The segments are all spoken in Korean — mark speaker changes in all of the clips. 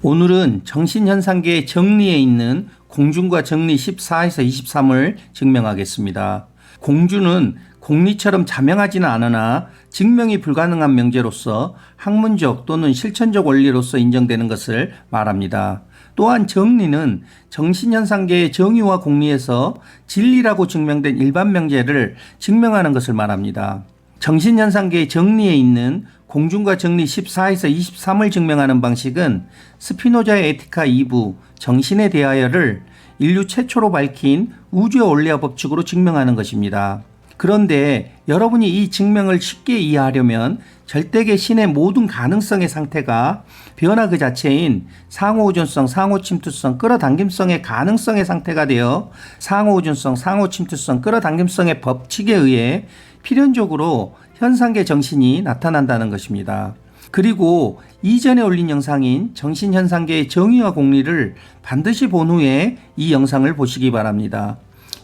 Speaker 1: 오늘은 정신현상계의 정리에 있는 공준과 정리 14에서 23을 증명하겠습니다. 공준은 공리처럼 자명하지는 않으나 증명이 불가능한 명제로서 학문적 또는 실천적 원리로서 인정되는 것을 말합니다. 또한 정리는 정신현상계의 정의와 공리에서 진리라고 증명된 일반 명제를 증명하는 것을 말합니다. 정신현상계의 정리에 있는 공준과 정리 14에서 23을 증명하는 방식은 스피노자의 에티카 2부 정신에 대하여를 인류 최초로 밝힌 우주의 원리와 법칙으로 증명하는 것입니다. 그런데 여러분이 이 증명을 쉽게 이해하려면 절대계 신의 모든 가능성의 상태가 변화 그 자체인 상호우존성, 상호침투성, 끌어당김성의 가능성의 상태가 되어 상호우존성, 상호침투성, 끌어당김성의 법칙에 의해 필연적으로 현상계 정신이 나타난다는 것입니다. 그리고 이전에 올린 영상인 정신현상계의 정의와 공리를 반드시 본 후에 이 영상을 보시기 바랍니다.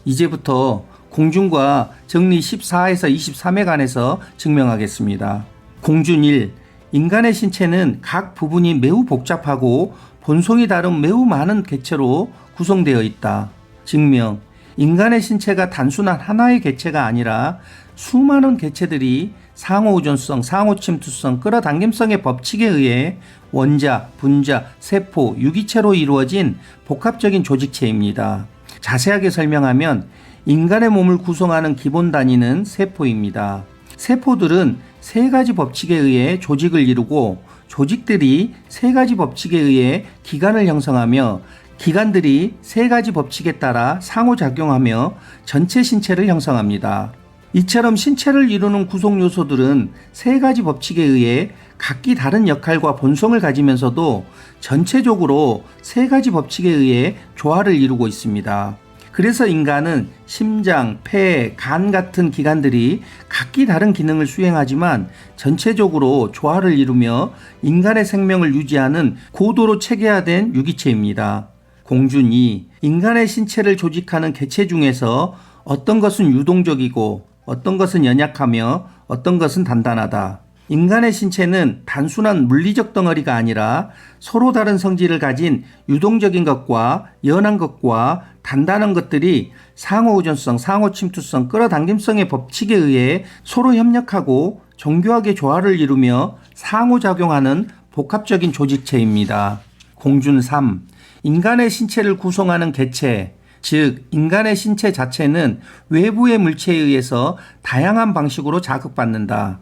Speaker 1: 이제부터 공준과 정리 14에서 23에 관해서 증명하겠습니다. 공준 1. 인간의 신체는 각 부분이 매우 복잡하고 본성이 다른 매우 많은 객체로 구성되어 있다. 증명. 인간의 신체가 단순한 하나의 객체가 아니라 수많은 객체들이 상호우존성, 상호침투성, 끌어당김성의 법칙에 의해 원자, 분자, 세포, 유기체로 이루어진 복합적인 조직체입니다. 자세하게 설명하면 인간의 몸을 구성하는 기본 단위는 세포입니다. 세포들은 세 가지 법칙에 의해 조직을 이루고 조직들이 세 가지 법칙에 의해 기관을 형성하며 기관들이 세 가지 법칙에 따라 상호작용하며 전체 신체를 형성합니다. 이처럼 신체를 이루는 구성 요소들은 세 가지 법칙에 의해 각기 다른 역할과 본성을 가지면서도 전체적으로 세 가지 법칙에 의해 조화를 이루고 있습니다. 그래서 인간은 심장, 폐, 간 같은 기관들이 각기 다른 기능을 수행하지만 전체적으로 조화를 이루며 인간의 생명을 유지하는 고도로 체계화된 유기체입니다. 공준 2. 인간의 신체를 조직하는 개체 중에서 어떤 것은 유동적이고 어떤 것은 연약하며 어떤 것은 단단하다. 인간의 신체는 단순한 물리적 덩어리가 아니라 서로 다른 성질을 가진 유동적인 것과 연한 것과 단단한 것들이 상호우존성, 상호침투성, 끌어당김성의 법칙에 의해 서로 협력하고 정교하게 조화를 이루며 상호작용하는 복합적인 조직체입니다. 공준 3. 인간의 신체를 구성하는 개체, 즉 인간의 신체 자체는 외부의 물체에 의해서 다양한 방식으로 자극받는다.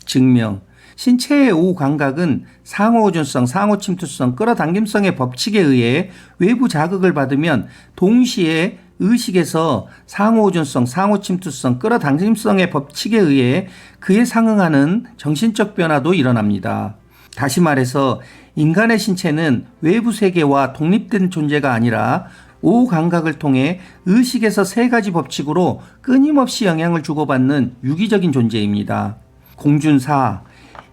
Speaker 1: 증명. 신체의 오후 감각은 상호우존성, 상호침투성, 끌어당김성의 법칙에 의해 외부 자극을 받으면 동시에 의식에서 상호우존성, 상호침투성, 끌어당김성의 법칙에 의해 그에 상응하는 정신적 변화도 일어납니다. 다시 말해서 인간의 신체는 외부 세계와 독립된 존재가 아니라 오후 감각을 통해 의식에서 세 가지 법칙으로 끊임없이 영향을 주고받는 유기적인 존재입니다. 공준 4.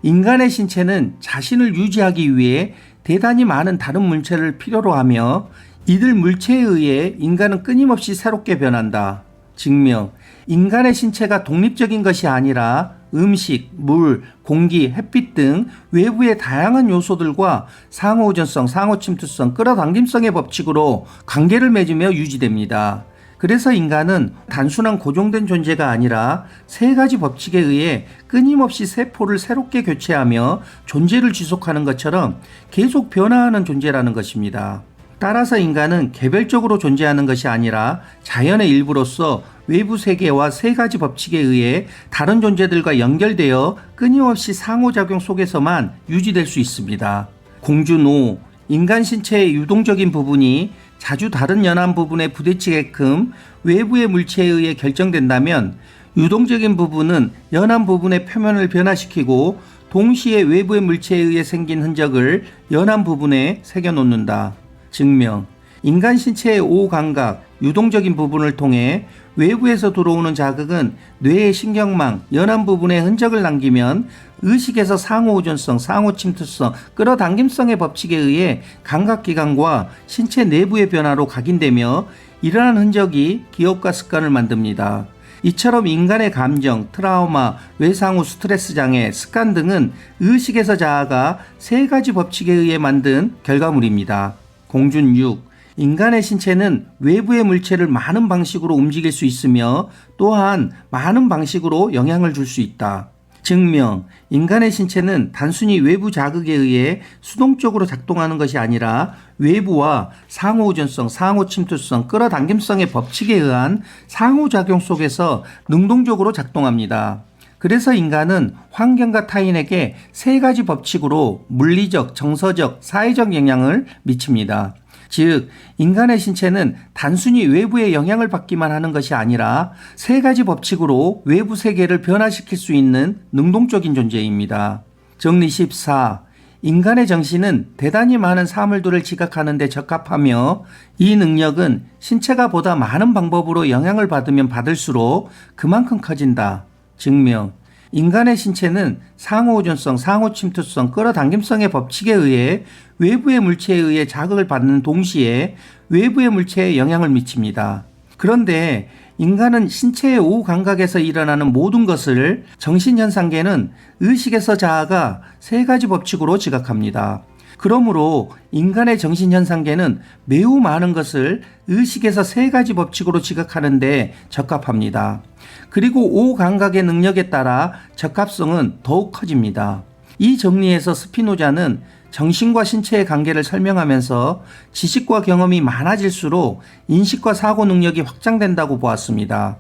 Speaker 1: 인간의 신체는 자신을 유지하기 위해 대단히 많은 다른 물체를 필요로 하며 이들 물체에 의해 인간은 끊임없이 새롭게 변한다. 증명. 인간의 신체가 독립적인 것이 아니라 음식, 물, 공기, 햇빛 등 외부의 다양한 요소들과 상호우존성, 상호침투성, 끌어당김성의 법칙으로 관계를 맺으며 유지됩니다. 그래서 인간은 단순한 고정된 존재가 아니라 세 가지 법칙에 의해 끊임없이 세포를 새롭게 교체하며 존재를 지속하는 것처럼 계속 변화하는 존재라는 것입니다. 따라서 인간은 개별적으로 존재하는 것이 아니라 자연의 일부로서 외부 세계와 세 가지 법칙에 의해 다른 존재들과 연결되어 끊임없이 상호작용 속에서만 유지될 수 있습니다. 공준 5. 인간 신체의 유동적인 부분이 자주 다른 연한 부분에 부딪히게끔 외부의 물체에 의해 결정된다면 유동적인 부분은 연한 부분의 표면을 변화시키고 동시에 외부의 물체에 의해 생긴 흔적을 연한 부분에 새겨놓는다. 증명. 인간 신체의 오후 감각, 유동적인 부분을 통해 외부에서 들어오는 자극은 뇌의 신경망, 연한 부분에 흔적을 남기면 의식에서 상호우존성, 상호침투성, 끌어당김성의 법칙에 의해 감각기관과 신체 내부의 변화로 각인되며 이러한 흔적이 기억과 습관을 만듭니다. 이처럼 인간의 감정, 트라우마, 외상 후 스트레스 장애, 습관 등은 의식에서 자아가 세 가지 법칙에 의해 만든 결과물입니다. 공준 6. 인간의 신체는 외부의 물체를 많은 방식으로 움직일 수 있으며 또한 많은 방식으로 영향을 줄 수 있다. 증명, 인간의 신체는 단순히 외부 자극에 의해 수동적으로 작동하는 것이 아니라 외부와 상호우전성, 상호침투성, 끌어당김성의 법칙에 의한 상호작용 속에서 능동적으로 작동합니다. 그래서 인간은 환경과 타인에게 세 가지 법칙으로 물리적, 정서적, 사회적 영향을 미칩니다. 즉, 인간의 신체는 단순히 외부의 영향을 받기만 하는 것이 아니라 세 가지 법칙으로 외부 세계를 변화시킬 수 있는 능동적인 존재입니다. 정리 14. 인간의 정신은 대단히 많은 사물들을 지각하는 데 적합하며 이 능력은 신체가 보다 많은 방법으로 영향을 받으면 받을수록 그만큼 커진다. 증명. 인간의 신체는 상호우전성, 상호침투성, 끌어당김성의 법칙에 의해 외부의 물체에 의해 자극을 받는 동시에 외부의 물체에 영향을 미칩니다. 그런데 인간은 신체의 오후 감각에서 일어나는 모든 것을 정신현상계는 의식에서 자아가 세 가지 법칙으로 지각합니다. 그러므로 인간의 정신현상계는 매우 많은 것을 의식에서 세 가지 법칙으로 지각하는 데 적합합니다. 그리고 오후 감각의 능력에 따라 적합성은 더욱 커집니다. 이 정리에서 스피노자는 정신과 신체의 관계를 설명하면서 지식과 경험이 많아질수록 인식과 사고 능력이 확장된다고 보았습니다.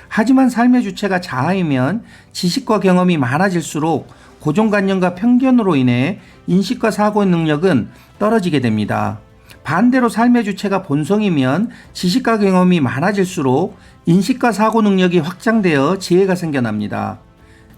Speaker 1: 하지만 삶의 주체가 자아이면 지식과 경험이 많아질수록 고정관념과 편견으로 인해 인식과 사고 능력은 떨어지게 됩니다. 반대로 삶의 주체가 본성이면 지식과 경험이 많아질수록 인식과 사고 능력이 확장되어 지혜가 생겨납니다.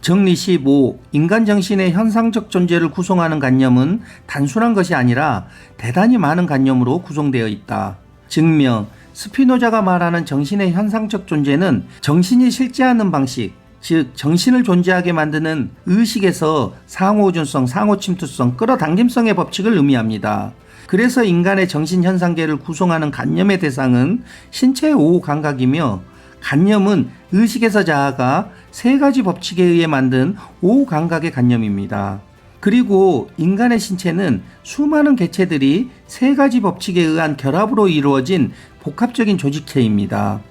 Speaker 1: 정리 15. 인간 정신의 현상적 존재를 구성하는 관념은 단순한 것이 아니라 대단히 많은 관념으로 구성되어 있다. 증명. 스피노자가 말하는 정신의 현상적 존재는 정신이 실제하는 방식, 즉 정신을 존재하게 만드는 의식에서 상호우전성, 상호침투성, 끌어당김성의 법칙을 의미합니다. 그래서 인간의 정신현상계를 구성하는 관념의 대상은 신체의 오후 감각이며 관념은 의식에서 자아가 세 가지 법칙에 의해 만든 오후 감각의 관념입니다. 그리고 인간의 신체는 수많은 개체들이 세 가지 법칙에 의한 결합으로 이루어진 복합적인 조직체입니다.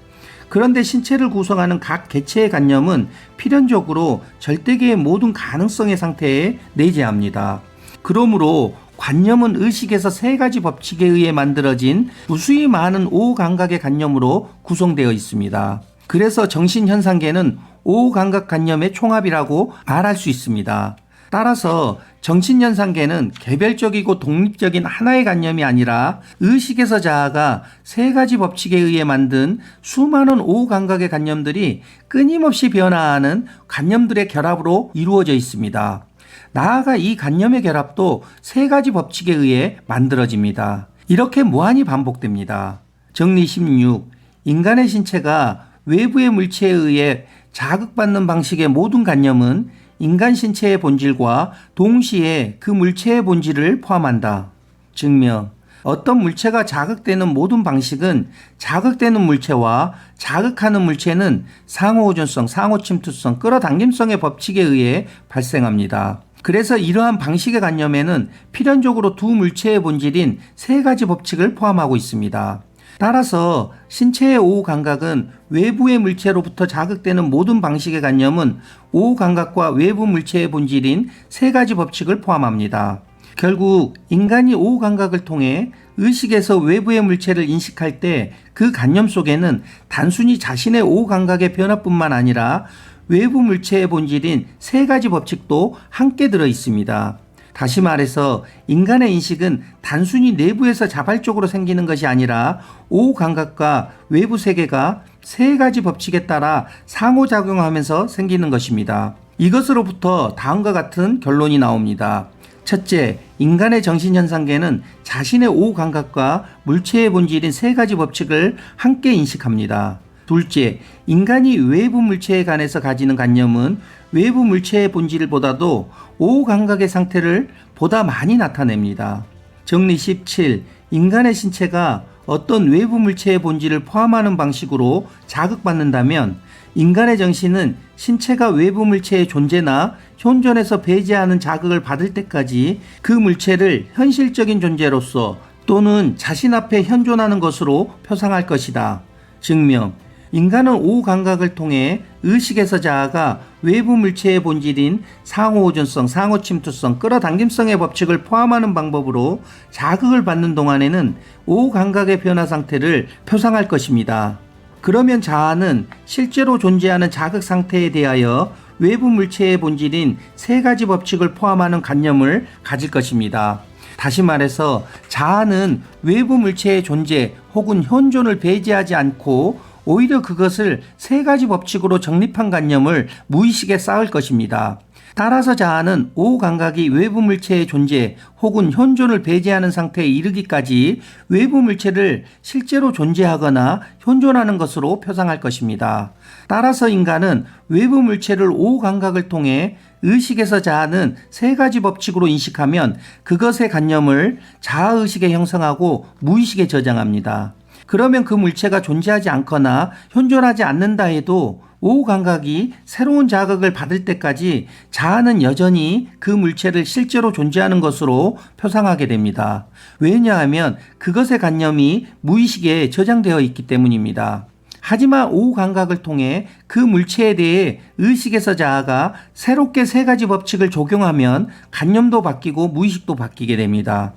Speaker 1: 그런데 신체를 구성하는 각 개체의 관념은 필연적으로 절대계의 모든 가능성의 상태에 내재합니다. 그러므로 관념은 의식에서 세 가지 법칙에 의해 만들어진 무수히 많은 오후 감각의 관념으로 구성되어 있습니다. 그래서 정신현상계는 오후 감각 관념의 총합이라고 말할 수 있습니다. 따라서 정신현상계는 개별적이고 독립적인 하나의 관념이 아니라 의식에서 자아가 세 가지 법칙에 의해 만든 수많은 오후 감각의 관념들이 끊임없이 변화하는 관념들의 결합으로 이루어져 있습니다. 나아가 이 관념의 결합도 세 가지 법칙에 의해 만들어집니다. 이렇게 무한히 반복됩니다. 정리 16. 인간의 신체가 외부의 물체에 의해 자극받는 방식의 모든 관념은 인간 신체의 본질과 동시에 그 물체의 본질을 포함한다. 증명. 어떤 물체가 자극되는 모든 방식은 자극되는 물체와 자극하는 물체는 상호우전성, 상호침투성, 끌어당김성의 법칙에 의해 발생합니다. 그래서 이러한 방식의 관념에는 필연적으로 두 물체의 본질인 세 가지 법칙을 포함하고 있습니다. 따라서 신체의 오후 감각은 외부의 물체로부터 자극되는 모든 방식의 관념은 오후 감각과 외부 물체의 본질인 세 가지 법칙을 포함합니다. 결국 인간이 오후 감각을 통해 의식에서 외부의 물체를 인식할 때 그 관념 속에는 단순히 자신의 오후 감각의 변화뿐만 아니라 외부 물체의 본질인 세 가지 법칙도 함께 들어 있습니다. 다시 말해서 인간의 인식은 단순히 내부에서 자발적으로 생기는 것이 아니라 오후 감각과 외부 세계가 세 가지 법칙에 따라 상호작용하면서 생기는 것입니다. 이것으로부터 다음과 같은 결론이 나옵니다. 첫째, 인간의 정신현상계는 자신의 오후 감각과 물체의 본질인 세 가지 법칙을 함께 인식합니다. 둘째, 인간이 외부 물체에 관해서 가지는 관념은 외부 물체의 본질보다도 오후 감각의 상태를 보다 많이 나타냅니다. 정리 17. 인간의 신체가 어떤 외부 물체의 본질을 포함하는 방식으로 자극받는다면 인간의 정신은 신체가 외부 물체의 존재나 현존에서 배제하는 자극을 받을 때까지 그 물체를 현실적인 존재로서 또는 자신 앞에 현존하는 것으로 표상할 것이다. 증명. 인간은 오후 감각을 통해 의식에서 자아가 외부 물체의 본질인 상호호전성, 상호침투성, 끌어당김성의 법칙을 포함하는 방법으로 자극을 받는 동안에는 오후 감각의 변화 상태를 표상할 것입니다. 그러면 자아는 실제로 존재하는 자극 상태에 대하여 외부 물체의 본질인 세 가지 법칙을 포함하는 관념을 가질 것입니다. 다시 말해서 자아는 외부 물체의 존재 혹은 현존을 배제하지 않고 오히려 그것을 세 가지 법칙으로 정립한 관념을 무의식에 쌓을 것입니다. 따라서 자아는 오후 감각이 외부 물체의 존재 혹은 현존을 배제하는 상태에 이르기까지 외부 물체를 실제로 존재하거나 현존하는 것으로 표상할 것입니다. 따라서 인간은 외부 물체를 오후 감각을 통해 의식에서 자아는 세 가지 법칙으로 인식하면 그것의 관념을 자아의식에 형성하고 무의식에 저장합니다. 그러면 그 물체가 존재하지 않거나 현존하지 않는다 해도 오후 감각이 새로운 자극을 받을 때까지 자아는 여전히 그 물체를 실제로 존재하는 것으로 표상하게 됩니다. 왜냐하면 그것의 관념이 무의식에 저장되어 있기 때문입니다. 하지만 오후 감각을 통해 그 물체에 대해 의식에서 자아가 새롭게 세 가지 법칙을 적용하면 관념도 바뀌고 무의식도 바뀌게 됩니다.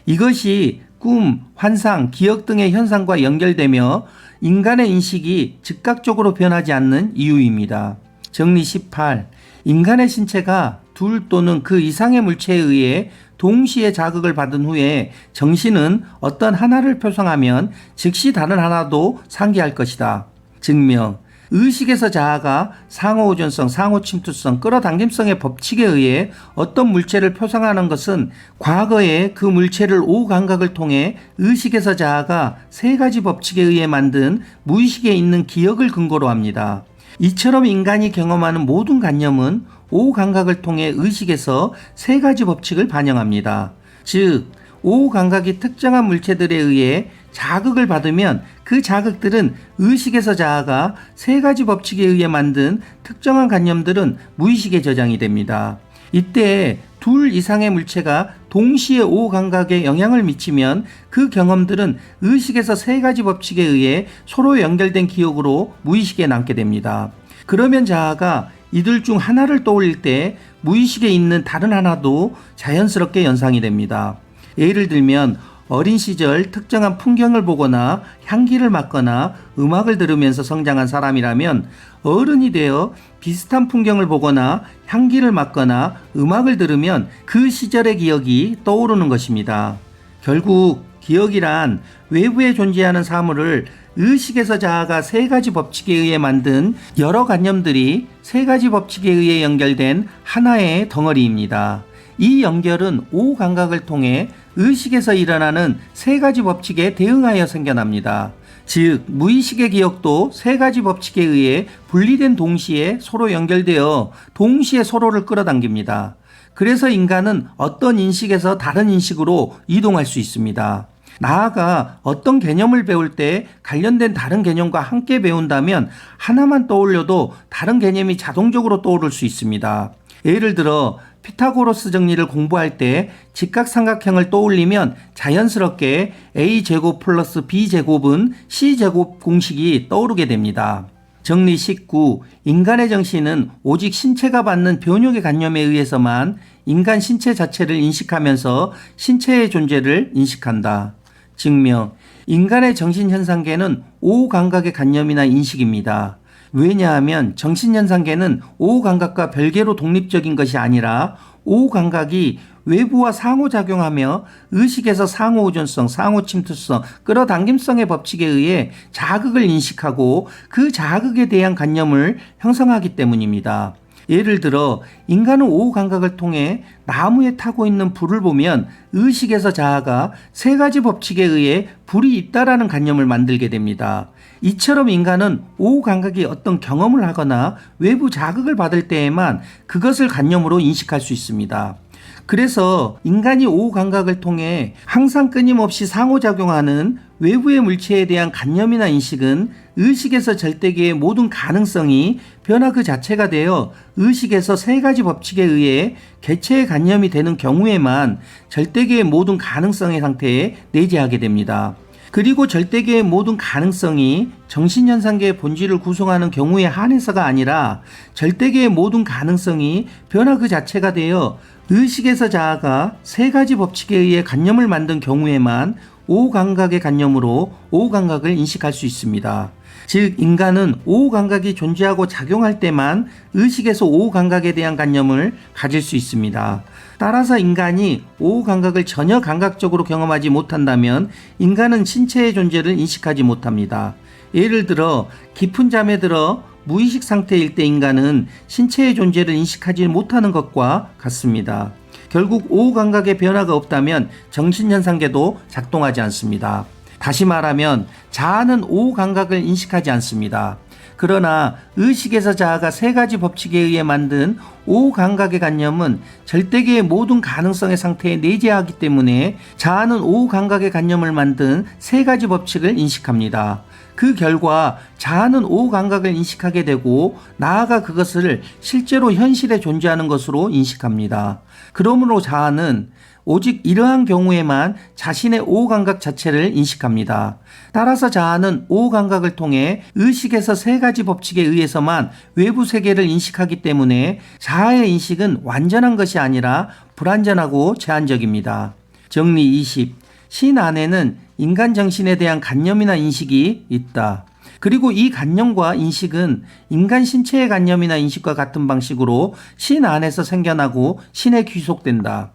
Speaker 1: 이것이 꿈, 환상, 기억 등의 현상과 연결되며 인간의 인식이 즉각적으로 변하지 않는 이유입니다. 정리 18. 인간의 신체가 둘 또는 그 이상의 물체에 의해 동시에 자극을 받은 후에 정신은 어떤 하나를 표상하면 즉시 다른 하나도 상기할 것이다. 증명. 의식에서 자아가 상호호전성, 상호침투성, 끌어당김성의 법칙에 의해 어떤 물체를 표상하는 것은 과거에 그 물체를 오후 감각을 통해 의식에서 자아가 세 가지 법칙에 의해 만든 무의식에 있는 기억을 근거로 합니다. 이처럼 인간이 경험하는 모든 관념은 오후 감각을 통해 의식에서 세 가지 법칙을 반영합니다. 즉, 오후 감각이 특정한 물체들에 의해 자극을 받으면 그 자극들은 의식에서 자아가 세 가지 법칙에 의해 만든 특정한 관념들은 무의식에 저장이 됩니다. 이때 둘 이상의 물체가 동시에 오후 감각에 영향을 미치면 그 경험들은 의식에서 세 가지 법칙에 의해 서로 연결된 기억으로 무의식에 남게 됩니다. 그러면 자아가 이들 중 하나를 떠올릴 때 무의식에 있는 다른 하나도 자연스럽게 연상이 됩니다. 예를 들면 어린 시절 특정한 풍경을 보거나 향기를 맡거나 음악을 들으면서 성장한 사람이라면 어른이 되어 비슷한 풍경을 보거나 향기를 맡거나 음악을 들으면 그 시절의 기억이 떠오르는 것입니다. 결국 기억이란 외부에 존재하는 사물을 의식에서 자아가 세 가지 법칙에 의해 만든 여러 관념들이 세 가지 법칙에 의해 연결된 하나의 덩어리입니다. 이 연결은 오후 감각을 통해 의식에서 일어나는 세 가지 법칙에 대응하여 생겨납니다. 즉, 무의식의 기억도 세 가지 법칙에 의해 분리된 동시에 서로 연결되어 동시에 서로를 끌어당깁니다. 그래서 인간은 어떤 인식에서 다른 인식으로 이동할 수 있습니다. 나아가 어떤 개념을 배울 때 관련된 다른 개념과 함께 배운다면 하나만 떠올려도 다른 개념이 자동적으로 떠오를 수 있습니다. 예를 들어 피타고라스 정리를 공부할 때 직각삼각형을 떠올리면 자연스럽게 a제곱 플러스 b제곱은 c제곱 공식이 떠오르게 됩니다. 정리 19. 인간의 정신은 오직 신체가 받는 변형의 관념에 의해서만 인간 신체 자체를 인식하면서 신체의 존재를 인식한다. 증명. 인간의 정신현상계는 오후 감각의 관념이나 인식입니다. 왜냐하면 정신현상계는 오후 감각과 별개로 독립적인 것이 아니라 오후 감각이 외부와 상호작용하며 의식에서 상호호전성, 상호침투성, 끌어당김성의 법칙에 의해 자극을 인식하고 그 자극에 대한 관념을 형성하기 때문입니다. 예를 들어 인간은 오후 감각을 통해 나무에 타고 있는 불을 보면 의식에서 자아가 세 가지 법칙에 의해 불이 있다라는 관념을 만들게 됩니다. 이처럼 인간은 오후 감각이 어떤 경험을 하거나 외부 자극을 받을 때에만 그것을 관념으로 인식할 수 있습니다. 그래서 인간이 오후 감각을 통해 항상 끊임없이 상호작용하는 외부의 물체에 대한 관념이나 인식은 의식에서 절대계의 모든 가능성이 변화 그 자체가 되어 의식에서 세 가지 법칙에 의해 개체의 관념이 되는 경우에만 절대계의 모든 가능성의 상태에 내재하게 됩니다. 그리고 절대계의 모든 가능성이 정신현상계의 본질을 구성하는 경우에 한해서가 아니라 절대계의 모든 가능성이 변화 그 자체가 되어 의식에서 자아가 세 가지 법칙에 의해 관념을 만든 경우에만 오감각의 관념으로 오감각을 인식할 수 있습니다. 즉 인간은 오감각이 존재하고 작용할 때만 의식에서 오감각에 대한 관념을 가질 수 있습니다. 따라서 인간이 오감각을 전혀 감각적으로 경험하지 못한다면 인간은 신체의 존재를 인식하지 못합니다. 예를 들어 깊은 잠에 들어 무의식 상태일 때 인간은 신체의 존재를 인식하지 못하는 것과 같습니다. 결국 오감각의 변화가 없다면 정신현상계도 작동하지 않습니다. 다시 말하면 자아는 오감각을 인식하지 않습니다. 그러나 의식에서 자아가 세 가지 법칙에 의해 만든 오감각의 관념은 절대계의 모든 가능성의 상태에 내재하기 때문에 자아는 오감각의 관념을 만든 세 가지 법칙을 인식합니다. 그 결과 자아는 오감각을 인식하게 되고 나아가 그것을 실제로 현실에 존재하는 것으로 인식합니다. 그러므로 자아는 오직 이러한 경우에만 자신의 오감각 자체를 인식합니다. 따라서 자아는 오감각을 통해 의식에서 세 가지 법칙에 의해서만 외부 세계를 인식하기 때문에 자아의 인식은 완전한 것이 아니라 불완전하고 제한적입니다. 정리 20. 신 안에는 인간 정신에 대한 관념이나 인식이 있다. 그리고 이 관념과 인식은 인간 신체의 관념이나 인식과 같은 방식으로 신 안에서 생겨나고 신에 귀속된다.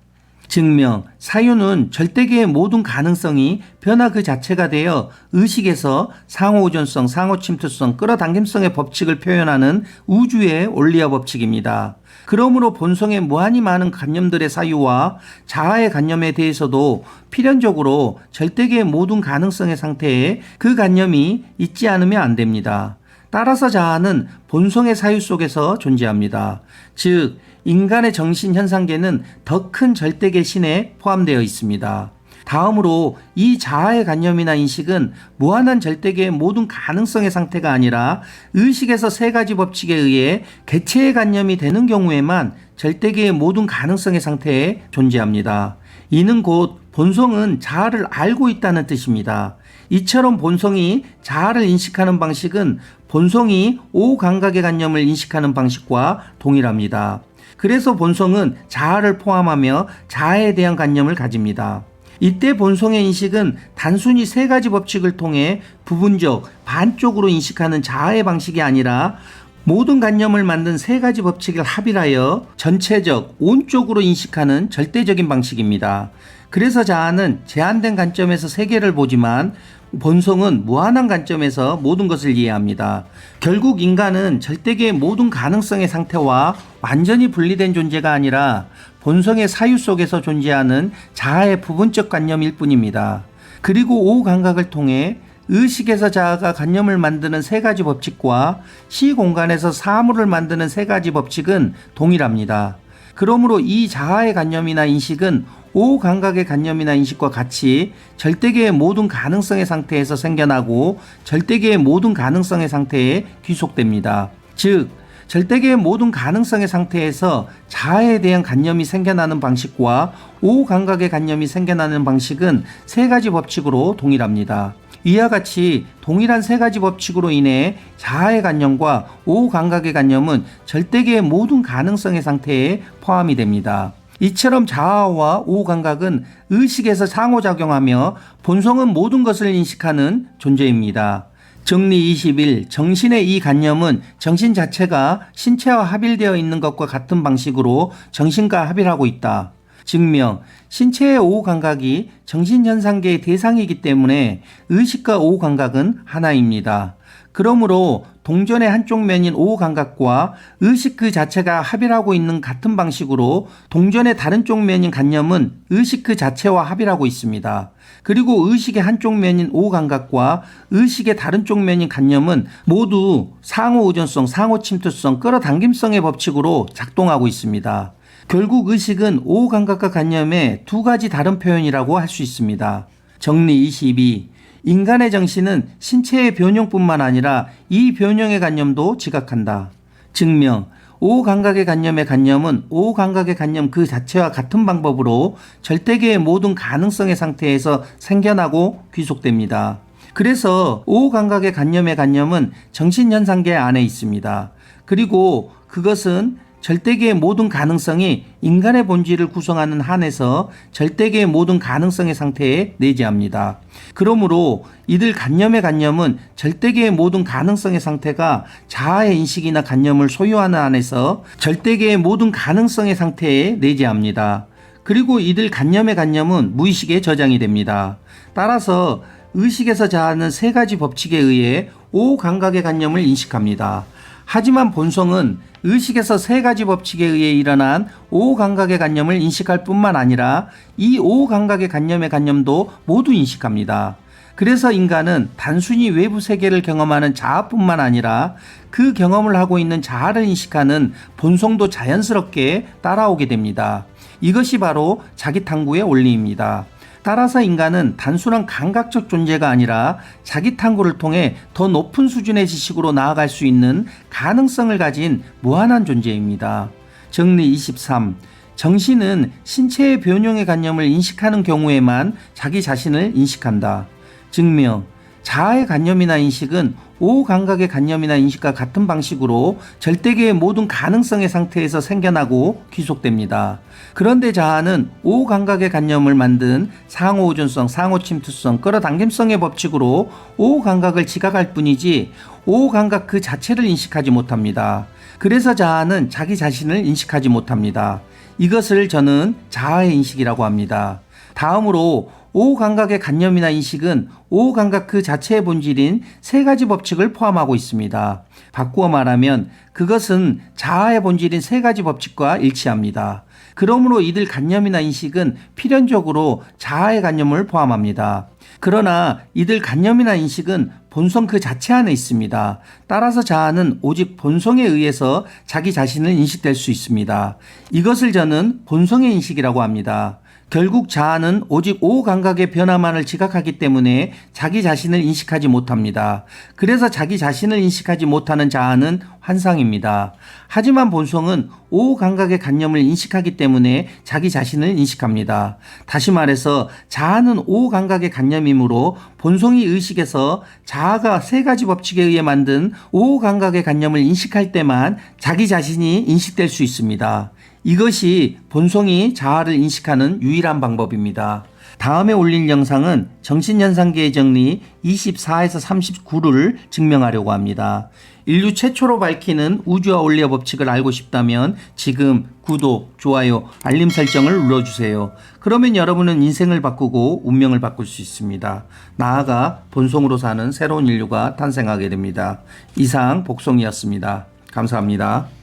Speaker 1: 증명, 사유는 절대계의 모든 가능성이 변화 그 자체가 되어 의식에서 상호우전성, 상호침투성, 끌어당김성의 법칙을 표현하는 우주의 원리와 법칙입니다. 그러므로 본성의 무한히 많은 관념들의 사유와 자아의 관념에 대해서도 필연적으로 절대계의 모든 가능성의 상태에 그 관념이 있지 않으면 안 됩니다. 따라서 자아는 본성의 사유 속에서 존재합니다. 즉 인간의 정신현상계는 더 큰 절대계 신에 포함되어 있습니다. 다음으로 이 자아의 관념이나 인식은 무한한 절대계의 모든 가능성의 상태가 아니라 의식에서 세 가지 법칙에 의해 개체의 관념이 되는 경우에만 절대계의 모든 가능성의 상태에 존재합니다. 이는 곧 본성은 자아를 알고 있다는 뜻입니다. 이처럼 본성이 자아를 인식하는 방식은 본성이 오감각의 관념을 인식하는 방식과 동일합니다. 그래서 본성은 자아를 포함하며 자아에 대한 관념을 가집니다. 이때 본성의 인식은 단순히 세 가지 법칙을 통해 부분적, 반쪽으로 인식하는 자아의 방식이 아니라 모든 관념을 만든 세 가지 법칙을 합일하여 전체적, 온쪽으로 인식하는 절대적인 방식입니다. 그래서 자아는 제한된 관점에서 세계를 보지만 본성은 무한한 관점에서 모든 것을 이해합니다. 결국 인간은 절대계의 모든 가능성의 상태와 완전히 분리된 존재가 아니라 본성의 사유 속에서 존재하는 자아의 부분적 관념일 뿐입니다. 그리고 오감각을 통해 의식에서 자아가 관념을 만드는 세 가지 법칙과 시공간에서 사물을 만드는 세 가지 법칙은 동일합니다. 그러므로 이 자아의 관념이나 인식은 오감각의 관념이나 인식과 같이 절대계의 모든 가능성의 상태에서 생겨나고 절대계의 모든 가능성의 상태에 귀속됩니다. 즉 절대계의 모든 가능성의 상태에서 자아에 대한 관념이 생겨나는 방식과 오감각의 관념이 생겨나는 방식은 세 가지 법칙으로 동일합니다. 이와 같이 동일한 세 가지 법칙으로 인해 자아의 관념과 오감각의 관념은 절대계의 모든 가능성의 상태에 포함이 됩니다. 이처럼 자아와 오감각은 의식에서 상호작용하며 본성은 모든 것을 인식하는 존재입니다. 정리 21. 정신의 이 관념은 정신 자체가 신체와 합일되어 있는 것과 같은 방식으로 정신과 합일하고 있다. 증명, 신체의 오감각이 정신현상계의 대상이기 때문에 의식과 오감각은 하나입니다. 그러므로 동전의 한쪽 면인 오감각과 의식 그 자체가 합일하고 있는 같은 방식으로 동전의 다른 쪽 면인 관념은 의식 그 자체와 합일하고 있습니다. 그리고 의식의 한쪽 면인 오감각과 의식의 다른 쪽 면인 관념은 모두 상호의존성, 상호침투성, 끌어당김성의 법칙으로 작동하고 있습니다. 결국 의식은 오감각과 관념의 두 가지 다른 표현이라고 할 수 있습니다. 정리 22. 인간의 정신은 신체의 변형뿐만 아니라 이 변형의 관념도 지각한다. 증명. 5감각의 관념의 관념은 5감각의 관념 그 자체와 같은 방법으로 절대계의 모든 가능성의 상태에서 생겨나고 귀속됩니다. 그래서 5감각의 관념의 관념은 정신현상계 안에 있습니다. 그리고 그것은 절대계의 모든 가능성이 인간의 본질을 구성하는 한에서 절대계의 모든 가능성의 상태에 내재합니다. 그러므로 이들 관념의 관념은 절대계의 모든 가능성의 상태가 자아의 인식이나 관념을 소유하는 한에서 절대계의 모든 가능성의 상태에 내재합니다. 그리고 이들 관념의 관념은 무의식에 저장이 됩니다. 따라서 의식에서 자아는 세 가지 법칙에 의해 5감각의 관념을 인식합니다. 하지만 본성은 의식에서 세 가지 법칙에 의해 일어난 5감각의 관념을 인식할 뿐만 아니라 이 5감각의 관념의 관념도 모두 인식합니다. 그래서 인간은 단순히 외부 세계를 경험하는 자아뿐만 아니라 그 경험을 하고 있는 자아를 인식하는 본성도 자연스럽게 따라오게 됩니다. 이것이 바로 자기 탐구의 원리입니다. 따라서 인간은 단순한 감각적 존재가 아니라 자기 탐구를 통해 더 높은 수준의 지식으로 나아갈 수 있는 가능성을 가진 무한한 존재입니다. 정리 23. 정신은 신체의 변형의 관념을 인식하는 경우에만 자기 자신을 인식한다. 증명. 자아의 관념이나 인식은 5감각의 관념이나 인식과 같은 방식으로 절대계의 모든 가능성의 상태에서 생겨나고 귀속됩니다. 그런데 자아는 5감각의 관념을 만든 상호우존성, 상호침투성, 끌어당김성의 법칙으로 5감각을 지각할 뿐이지 5감각 그 자체를 인식하지 못합니다. 그래서 자아는 자기 자신을 인식하지 못합니다. 이것을 저는 자아의 인식이라고 합니다. 다음으로 5감각의 관념이나 인식은 5감각 그 자체의 본질인 세 가지 법칙을 포함하고 있습니다. 바꾸어 말하면 그것은 자아의 본질인 세 가지 법칙과 일치합니다. 그러므로 이들 관념이나 인식은 필연적으로 자아의 관념을 포함합니다. 그러나 이들 관념이나 인식은 본성 그 자체 안에 있습니다. 따라서 자아는 오직 본성에 의해서 자기 자신을 인식될 수 있습니다. 이것을 저는 본성의 인식이라고 합니다. 결국 자아는 오직 5감각의 변화만을 지각하기 때문에 자기 자신을 인식하지 못합니다. 그래서 자기 자신을 인식하지 못하는 자아는 환상입니다. 하지만 본성은 5감각의 관념을 인식하기 때문에 자기 자신을 인식합니다. 다시 말해서 자아는 5감각의 관념이므로 본성이 의식에서 자아가 세 가지 법칙에 의해 만든 5감각의 관념을 인식할 때만 자기 자신이 인식될 수 있습니다. 이것이 본성이 자아를 인식하는 유일한 방법입니다. 다음에 올릴 영상은 정신현상계의 정리 24에서 39를 증명하려고 합니다. 인류 최초로 밝히는 우주와 원리의 법칙을 알고 싶다면 지금 구독, 좋아요, 알림 설정을 눌러주세요. 그러면 여러분은 인생을 바꾸고 운명을 바꿀 수 있습니다. 나아가 본성으로 사는 새로운 인류가 탄생하게 됩니다. 이상 복송이었습니다. 감사합니다.